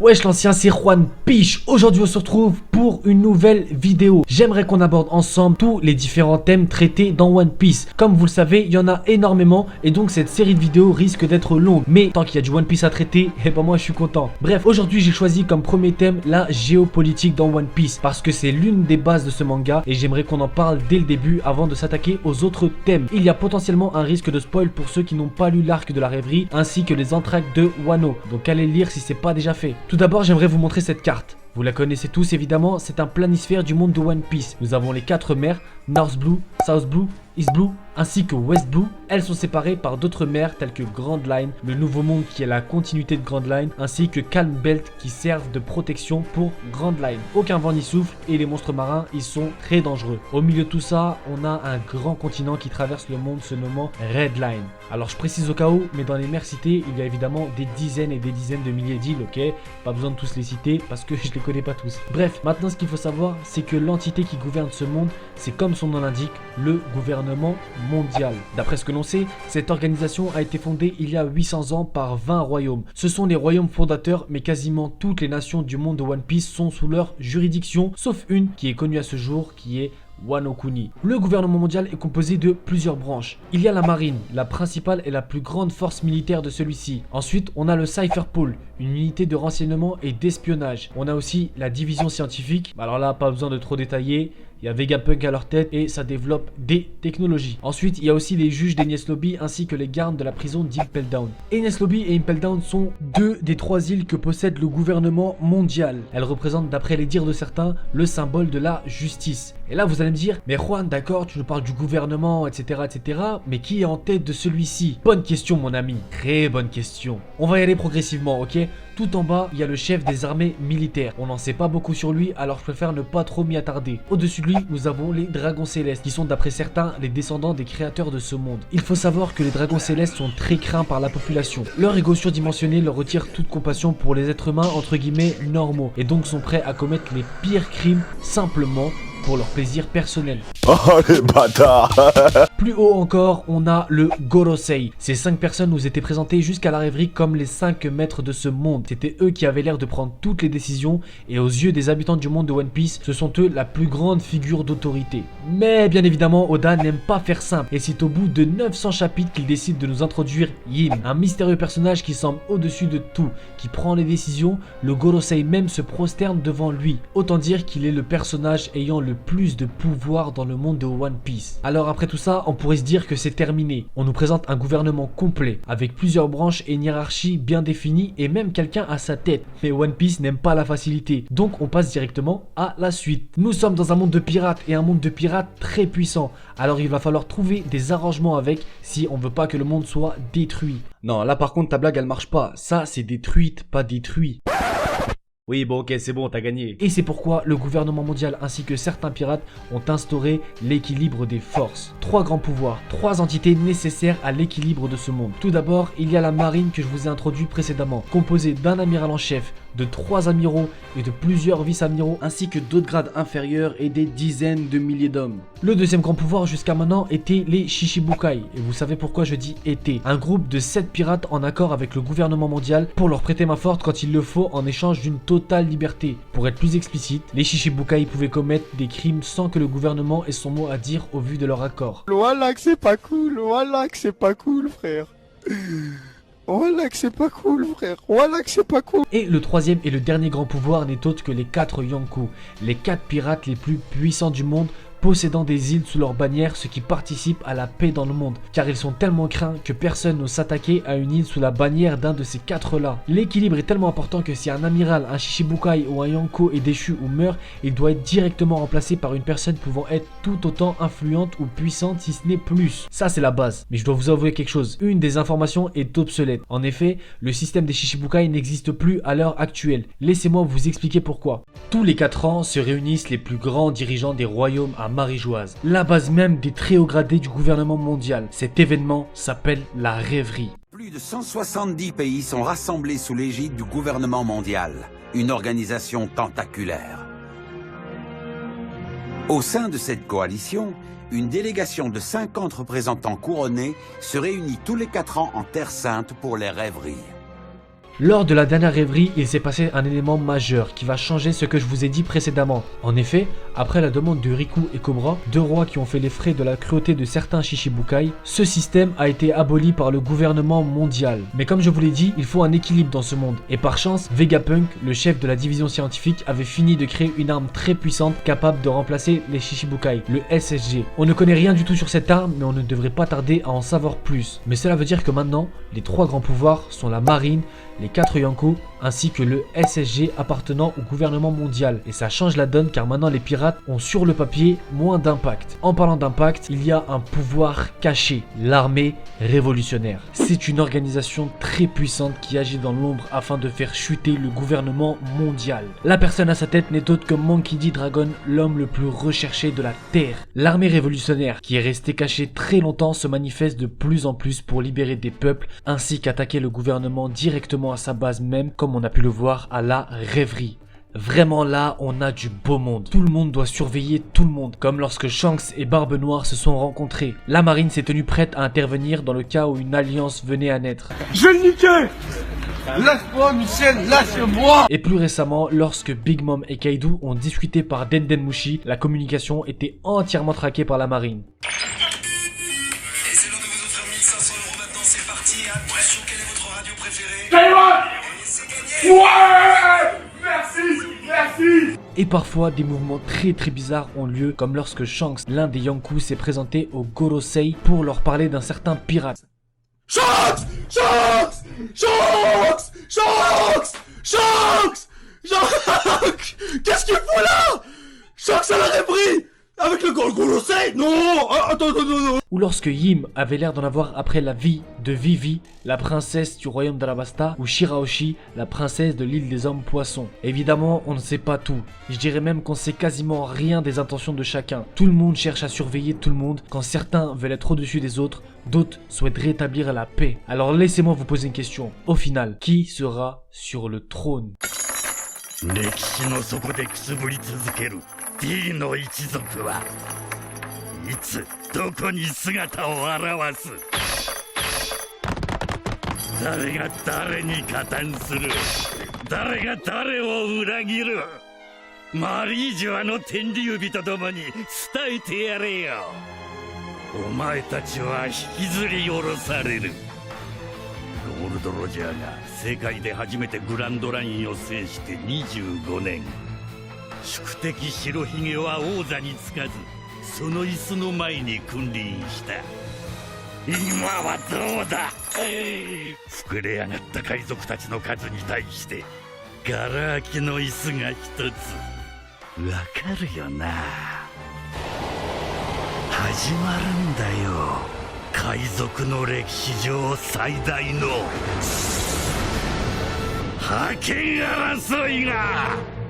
Wesh l'ancien, c'est Juan Piche. Aujourd'hui on se retrouve pour une nouvelle vidéo. J'aimerais qu'on aborde ensemble tous les différents thèmes traités dans One Piece. Comme vous le savez, il y en a énormément et donc cette série de vidéos risque d'être longue. Mais tant qu'il y a du One Piece à traiter, et ben moi je suis content. Bref, aujourd'hui j'ai choisi comme premier thème la géopolitique dans One Piece parce que c'est l'une des bases de ce manga et j'aimerais qu'on en parle dès le début avant de s'attaquer aux autres thèmes. Il y a potentiellement un risque de spoil pour ceux qui n'ont pas lu l'arc de la rêverie ainsi que les entr'actes de Wano. Donc allez lire si c'est pas déjà fait. Tout d'abord, j'aimerais vous montrer cette carte. Vous la connaissez tous évidemment, c'est un planisphère du monde de One Piece. Nous avons les 4 mers, North Blue, South Blue, East Blue ainsi que West Blue. Elles sont séparées par d'autres mers telles que Grand Line, le Nouveau Monde qui est la continuité de Grand Line, ainsi que Calm Belt qui servent de protection pour Grand Line. Aucun vent n'y souffle et les monstres marins ils sont très dangereux. Au milieu de tout ça, on a un grand continent qui traverse le monde se nommant Red Line. Alors je précise au cas où, mais dans les mers citées, il y a évidemment des dizaines et des dizaines de milliers d'îles, ok? Pas besoin de tous les citer parce que je les connais pas tous. Bref, maintenant ce qu'il faut savoir, c'est que l'entité qui gouverne ce monde, c'est comme son nom l'indique, le gouvernement mondial. D'après ce que l'on sait, cette organisation a été fondée il y a 800 ans par 20 royaumes. Ce sont les royaumes fondateurs, mais quasiment toutes les nations du monde de One Piece sont sous leur juridiction, sauf une qui est connue à ce jour, qui est Wano Kuni. Le gouvernement mondial est composé de plusieurs branches. Il y a la marine, la principale et la plus grande force militaire de celui-ci. Ensuite, on a le Cypher Pool, une unité de renseignement et d'espionnage. On a aussi la division scientifique. Alors là, pas besoin de trop détailler. Il y a Vegapunk à leur tête et ça développe des technologies. Ensuite, il y a aussi les juges d'Enies Lobby ainsi que les gardes de la prison d'Impel Down. Enies Lobby et Impel Down sont deux des 3 îles que possède le gouvernement mondial. Elles représentent, d'après les dires de certains, le symbole de la justice. Et là, vous allez me dire, mais Juan, d'accord, tu nous parles du gouvernement, etc., etc., mais qui est en tête de celui-ci? Bonne question, mon ami. Très bonne question. On va y aller progressivement, ok? Tout en bas, il y a le chef des armées militaires. On n'en sait pas beaucoup sur lui, alors je préfère ne pas trop m'y attarder. Au-dessus de lui, nous avons les dragons célestes, qui sont d'après certains les descendants des créateurs de ce monde. Il faut savoir que les dragons célestes sont très craints par la population. Leur ego surdimensionné leur retire toute compassion pour les êtres humains entre guillemets normaux, et donc sont prêts à commettre les pires crimes simplement pour leur plaisir personnel. Oh les bâtards. Plus haut encore, on a le Gorosei. Ces 5 personnes nous étaient présentées jusqu'à la rêverie comme les 5 maîtres de ce monde. C'était eux qui avaient l'air de prendre toutes les décisions et aux yeux des habitants du monde de One Piece, ce sont eux la plus grande figure d'autorité. Mais bien évidemment, Oda n'aime pas faire simple et c'est au bout de 900 chapitres qu'il décide de nous introduire Yin, un mystérieux personnage qui semble au-dessus de tout, qui prend les décisions. Le Gorosei même se prosterne devant lui. Autant dire qu'il est le personnage ayant le plus de pouvoir dans le monde de One Piece. Alors après tout ça, on pourrait se dire que c'est terminé. On nous présente un gouvernement complet, avec plusieurs branches et une hiérarchie bien définie et même quelqu'un à sa tête. Mais One Piece n'aime pas la facilité, donc on passe directement à la suite. Nous sommes dans un monde de pirates et un monde de pirates très puissant. Alors il va falloir trouver des arrangements avec si on veut pas que le monde soit détruit. Non, là par contre ta blague elle marche pas. Ça c'est détruite, pas détruit. Oui, bon, ok, c'est bon, t'as gagné. Et c'est pourquoi le gouvernement mondial ainsi que certains pirates ont instauré l'équilibre des forces. 3 grands pouvoirs, 3 entités nécessaires à l'équilibre de ce monde. Tout d'abord, il y a la marine que je vous ai introduit précédemment, composée d'un amiral en chef, de 3 amiraux et de plusieurs vice-amiraux, ainsi que d'autres grades inférieurs et des dizaines de milliers d'hommes. Le deuxième grand pouvoir jusqu'à maintenant était les Shichibukai. Et vous savez pourquoi je dis était. Un groupe de 7 pirates en accord avec le gouvernement mondial pour leur prêter main forte quand il le faut en échange d'une totale liberté. Pour être plus explicite, les Shichibukai pouvaient commettre des crimes sans que le gouvernement ait son mot à dire au vu de leur accord. Voilà que c'est pas cool, voilà que c'est pas cool, frère. Voilà que c'est pas cool, frère. Voilà que c'est pas cool. Et le troisième et le dernier grand pouvoir n'est autre que les 4 Yonko, les 4 pirates les plus puissants du monde, possédant des îles sous leur bannière, ce qui participe à la paix dans le monde, car ils sont tellement craints que personne n'ose s'attaquer à une île sous la bannière d'un de ces 4-là. L'équilibre est tellement important que si un amiral, un Shichibukai ou un Yonko est déchu ou meurt, il doit être directement remplacé par une personne pouvant être tout autant influente ou puissante si ce n'est plus. Ça c'est la base, mais je dois vous avouer quelque chose, une des informations est obsolète. En effet, le système des Shichibukai n'existe plus à l'heure actuelle. Laissez-moi vous expliquer pourquoi. Tous les 4 ans se réunissent les plus grands dirigeants des royaumes à Marie-Joise, la base même des très hauts gradés du gouvernement mondial. Cet événement s'appelle la rêverie. Plus de 170 pays sont rassemblés sous l'égide du gouvernement mondial, une organisation tentaculaire. Au sein de cette coalition, une délégation de 50 représentants couronnés se réunit tous les 4 ans en Terre Sainte pour les rêveries. Lors de la dernière rêverie, il s'est passé un élément majeur qui va changer ce que je vous ai dit précédemment. En effet, après la demande de Riku et Cobra, deux rois qui ont fait les frais de la cruauté de certains Shichibukai, ce système a été aboli par le gouvernement mondial. Mais comme je vous l'ai dit, il faut un équilibre dans ce monde. Et par chance, Vegapunk, le chef de la division scientifique, avait fini de créer une arme très puissante capable de remplacer les Shichibukai, le SSG. On ne connaît rien du tout sur cette arme, mais on ne devrait pas tarder à en savoir plus. Mais cela veut dire que maintenant, les trois grands pouvoirs sont la marine, les 4 Yonko ainsi que le SSG appartenant au gouvernement mondial. Et ça change la donne car maintenant les pirates ont sur le papier moins d'impact. En parlant d'impact, il y a un pouvoir caché, l'armée révolutionnaire. C'est une organisation très puissante qui agit dans l'ombre afin de faire chuter le gouvernement mondial. La personne à sa tête n'est autre que Monkey D. Dragon, l'homme le plus recherché de la Terre. L'armée révolutionnaire, qui est restée cachée très longtemps, se manifeste de plus en plus pour libérer des peuples ainsi qu'attaquer le gouvernement directement à sa base même, comme on a pu le voir à la rêverie. Vraiment là, on a du beau monde. Tout le monde doit surveiller tout le monde, comme lorsque Shanks et Barbe Noire se sont rencontrés. La marine s'est tenue prête à intervenir dans le cas où une alliance venait à naître. Je vais le niquer. Lâche-moi, Michel, lâche-moi. Et plus récemment, lorsque Big Mom et Kaido ont discuté par Denden Mushi, la communication était entièrement traquée par la marine. Et c'est l'heure de vous offrir 1500 € maintenant, c'est parti. Attention, quelle est votre radio préférée? C'est gagné. Ouais. Merci. Et parfois, des mouvements très bizarres ont lieu, comme lorsque Shanks, l'un des Yonko, s'est présenté au Gorosei pour leur parler d'un certain pirate. Shanks. Qu'est-ce qu'il fout là? Shanks à la rêverie avec le Gorosei? Non. Attends. Ou lorsque Yim avait l'air d'en avoir après la vie de Vivi, la princesse du royaume d'Alabasta, ou Shirahoshi, la princesse de l'île des hommes poissons. Évidemment, on ne sait pas tout. Je dirais même qu'on sait quasiment rien des intentions de chacun. Tout le monde cherche à surveiller tout le monde. Quand certains veulent être au-dessus des autres, d'autres souhaitent rétablir la paix. Alors laissez-moi vous poser une question. Au final, qui sera sur le trône? 歴史の底でくすぶり続ける D の一族はいつどこに姿を現す。誰が誰に加担する。誰が誰を裏切る。マリージュあの天竜人と共に伝えてやれよ。お前たちは引きずり下ろされる。ゴールド・ロジャーが世界で初めてグランドラインを制して25年。宿敵白ひげは王座につかず、その椅子の前に君臨した。今はどうだ。膨れ上がった海賊たちの数に対してガラ空きの椅子が一つ。わかるよな。始まるんだよ、海賊の歴史上最大の覇権争いが。